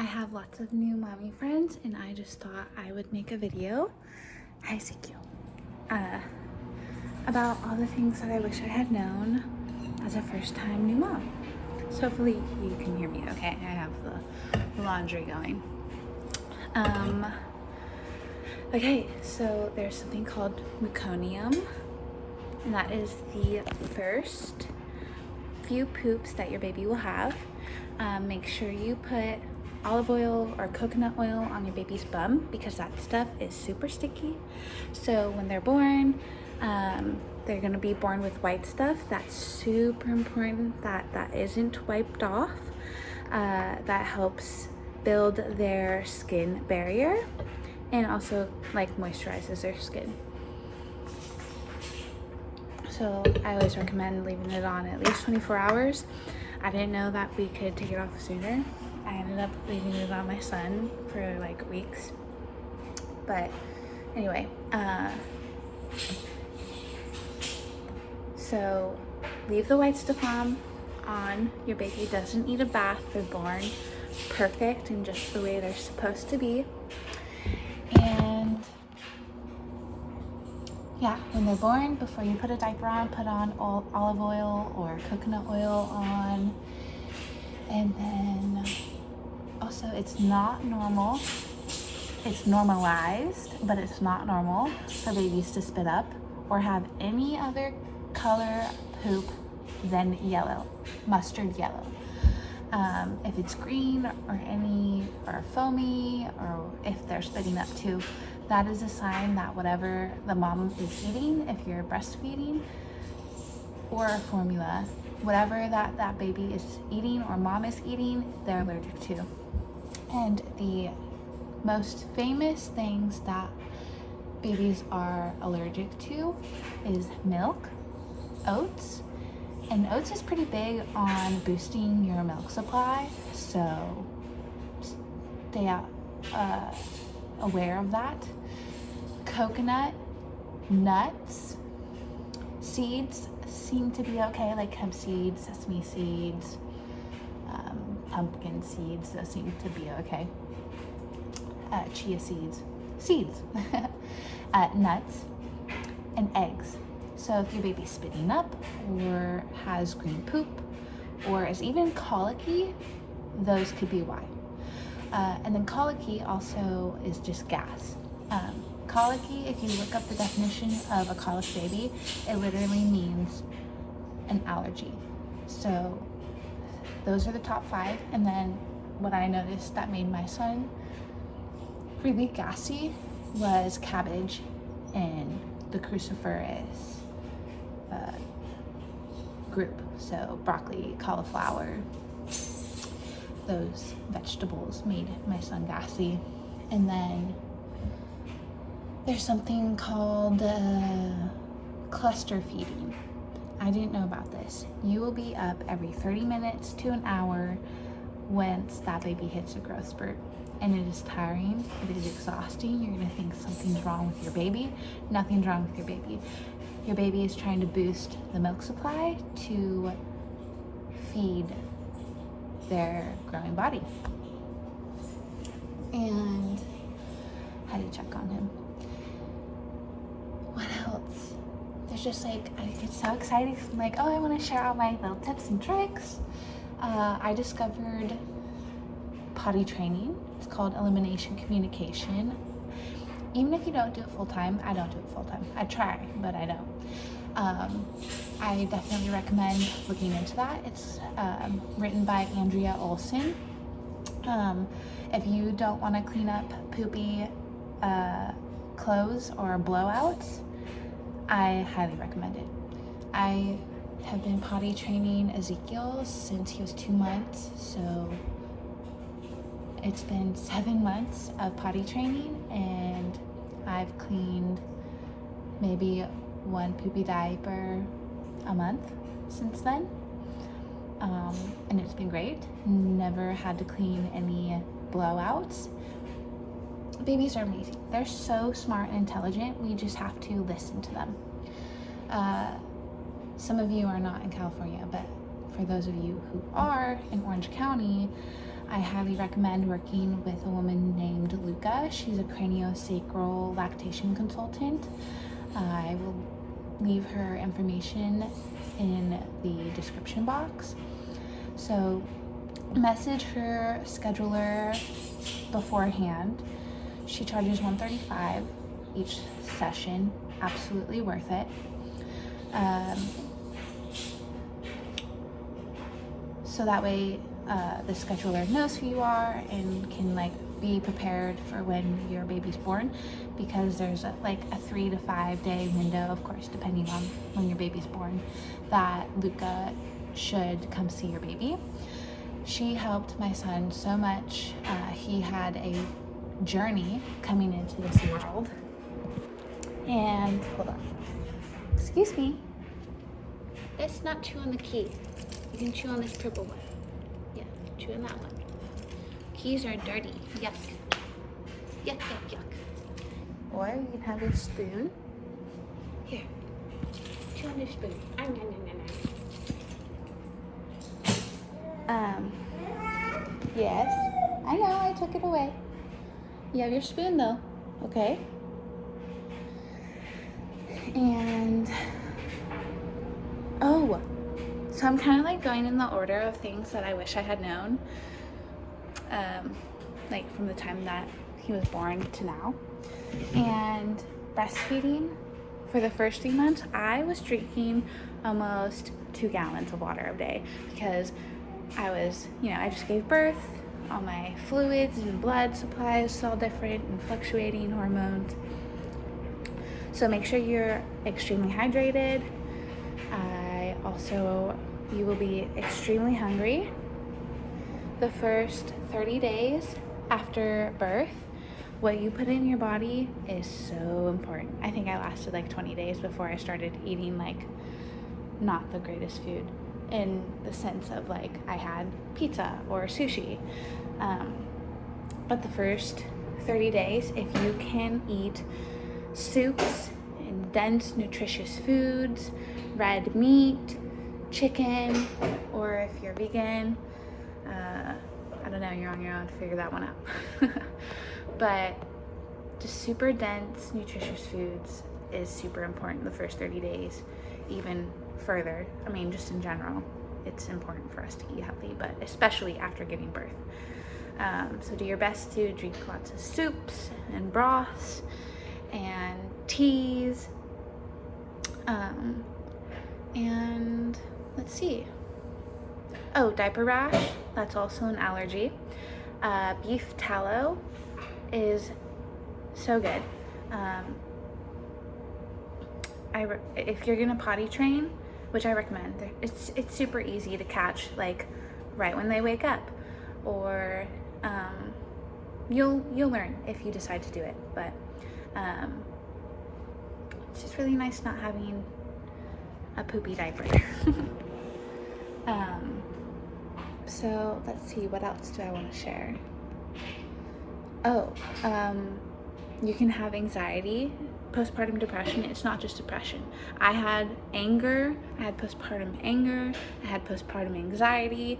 have lots of new mommy friends and I just thought I would make a video, hi Ezekiel, about all the things that I wish I had known as a first time new mom. So hopefully you can hear me okay. I have the laundry going. Okay, so there's something called meconium, and that is the first few poops that your baby will have. Make sure you put olive oil or coconut oil on your baby's bum because that stuff is super sticky. So when they're born, they're gonna be born with white stuff. That's super important that isn't wiped off. That helps build their skin barrier and also like moisturizes their skin. So I always recommend leaving it on at least 24 hours. I didn't know that we could take it off sooner. I ended up leaving it on my son for like weeks. But anyway, so leave the white stuff on. Your baby doesn't need a bath. They're born perfect and just the way they're supposed to be. And yeah, when they're born, before you put a diaper on, put on olive oil or coconut oil on. And then also it's not normal, it's normalized, but it's not normal for babies to spit up or have any other color poop than yellow, mustard yellow. If it's green or foamy, or if they're spitting up too, that is a sign that whatever the mom is eating, if you're breastfeeding or formula, whatever that baby is eating or mom is eating, they're allergic to. And the most famous things that babies are allergic to is milk, oats, and oats is pretty big on boosting your milk supply, so stay aware of that. Coconut, nuts, seeds seem to be okay, like hemp seeds, sesame seeds, pumpkin seeds, those seem to be okay. Chia seeds, nuts, and eggs. So if your baby's spitting up or has green poop or is even colicky, those could be why. And then colicky also is just gas. Colicky, if you look up the definition of a colic baby, it literally means an allergy. So those are the top 5. And then what I noticed that made my son really gassy was cabbage and the cruciferous group. So broccoli, cauliflower, those vegetables made my son gassy. And then there's something called cluster feeding. I didn't know about this. You will be up every 30 minutes to an hour once that baby hits a growth spurt. And it is tiring, it is exhausting. You're gonna think something's wrong with your baby. Nothing's wrong with your baby. Your baby is trying to boost the milk supply to feed their growing body. And I had to check on him. What else? There's just like, I get so excited. I'm like, oh, I want to share all my little tips and tricks. I discovered potty training. It's called elimination communication. Even if you don't do it full time, I don't do it full time. I try, but I don't. I definitely recommend looking into that. It's written by Andrea Olson. If you don't want to clean up poopy clothes or blowouts, I highly recommend it. I have been potty training Ezekiel since he was 2 months, so it's been 7 months of potty training, and I've cleaned maybe 1 poopy diaper a month since then. And it's been great. Never had to clean any blowouts. Babies are amazing. They're so smart and intelligent. We just have to listen to them. Some of you are not in California, but for those of you who are in Orange County, I highly recommend working with a woman named Luka. She's a craniosacral lactation consultant. I will leave her information in the description box. So message her scheduler beforehand. She charges $135 each session. Absolutely worth it. So that way the scheduler knows who you are and can be prepared for when your baby's born, because there's a 3 to 5 day window, of course, depending on when your baby's born, that Luka should come see your baby. She helped my son so much. He had a journey coming into this world. And hold on, excuse me. Let's not chew on the key. You can chew on this purple one. Yeah, chew on that one. Keys are dirty. Yuck. Yuck, yuck, yuck. Or you can have your spoon. Here. Chew on your spoon. Yes. I know, I took it away. You have your spoon though, okay? And oh, so I'm kind of going in the order of things that I wish I had known, from the time that he was born to now. And breastfeeding, for the first 3 months, I was drinking almost 2 gallons of water a day, because I just gave birth. All my fluids and blood supplies all different and fluctuating hormones. So make sure you're extremely hydrated. You will be extremely hungry. The first 30 days after birth, what you put in your body is so important. I think I lasted 20 days before I started eating not the greatest food, in the sense of I had pizza or sushi. But the first 30 days, if you can eat soups and dense, nutritious foods, red meat, chicken, or if you're vegan, I don't know, you're on your own to figure that one out. But just super dense, nutritious foods is super important the first 30 days, even further. I mean, just in general, it's important for us to eat healthy, but especially after giving birth. So do your best to drink lots of soups and broths and teas. And let's see. Oh, diaper rash, that's also an allergy. Beef tallow is so good. If you're gonna potty train, which I recommend, it's super easy to catch right when they wake up, or you'll learn if you decide to do it. But it's just really nice not having a poopy diaper. So let's see, what else do I want to share? You can have anxiety, postpartum depression. It's not just depression. I had anger, I had postpartum anger, I had postpartum anxiety,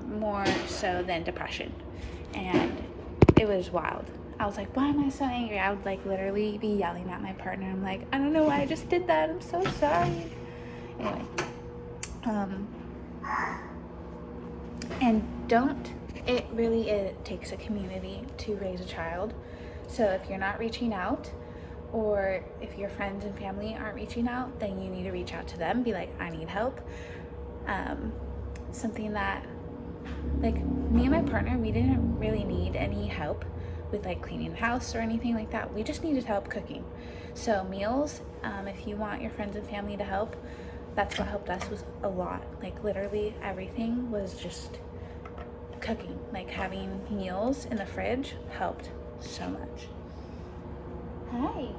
more so than depression. And it was wild. I was like, why am I so angry? I would literally be yelling at my partner. I'm like, I don't know why I just did that. I'm so sorry. Anyway. And it takes a community to raise a child. So if you're not reaching out, or if your friends and family aren't reaching out, then you need to reach out to them. Be like, I need help. Something that, me and my partner, we didn't really need any help with cleaning the house or anything like that. We just needed help cooking. So meals, if you want your friends and family to help, that's what helped us, was a lot. Literally everything was just cooking. Having meals in the fridge helped so much. Hi.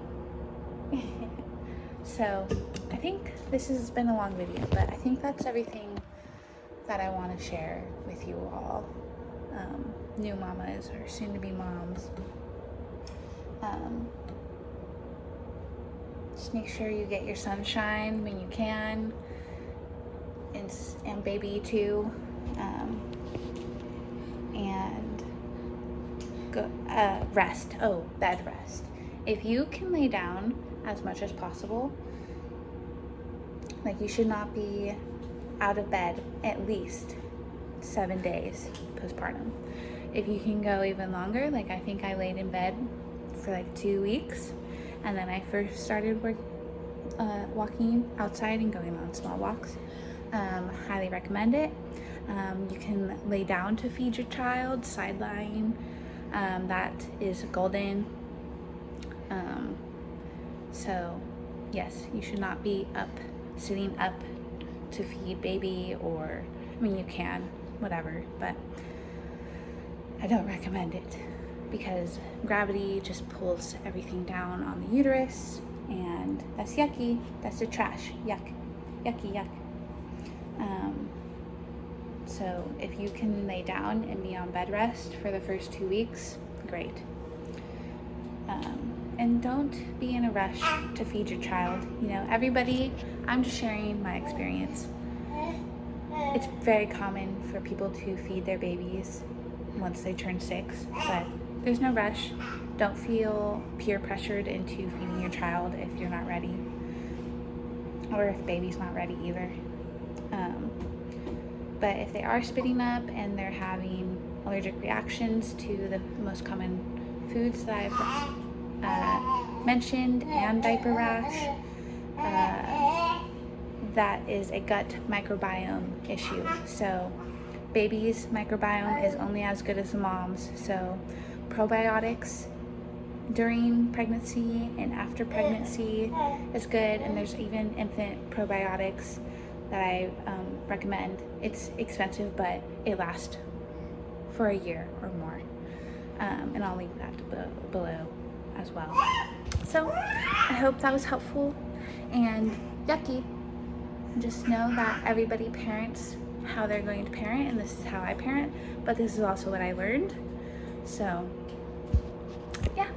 So I think this has been a long video, but I think that's everything that I want to share with you all. New mamas or soon to be moms. Just make sure you get your sunshine when you can, and baby too. rest. Oh, bed rest. If you can lay down as much as possible, like you should not be out of bed at least 7 days postpartum. If you can go even longer, like I think I laid in bed for like 2 weeks, and then I first started walking outside and going on small walks. Highly recommend it. You can lay down to feed your child, side lying. That is golden. So yes, you should not be sitting up to feed baby, or, I mean, you can, whatever, but I don't recommend it because gravity just pulls everything down on the uterus, and that's yucky. That's the trash. Yuck. Yucky, yuck. So if you can lay down and be on bed rest for the first 2 weeks, great. And don't be in a rush to feed your child. You know, everybody, I'm just sharing my experience. It's very common for people to feed their babies once they turn 6, but there's no rush. Don't feel peer pressured into feeding your child if you're not ready, or if baby's not ready either. But if they are spitting up and they're having allergic reactions to the most common foods that I've mentioned, and diaper rash, that is a gut microbiome issue. So baby's microbiome is only as good as the mom's. So probiotics during pregnancy and after pregnancy is good, and there's even infant probiotics that I recommend. It's expensive, but it lasts for a year or more. And I'll link that below as well. So I hope that was helpful and yucky. Just know that everybody parents how they're going to parent, and this is how I parent, but this is also what I learned. So yeah.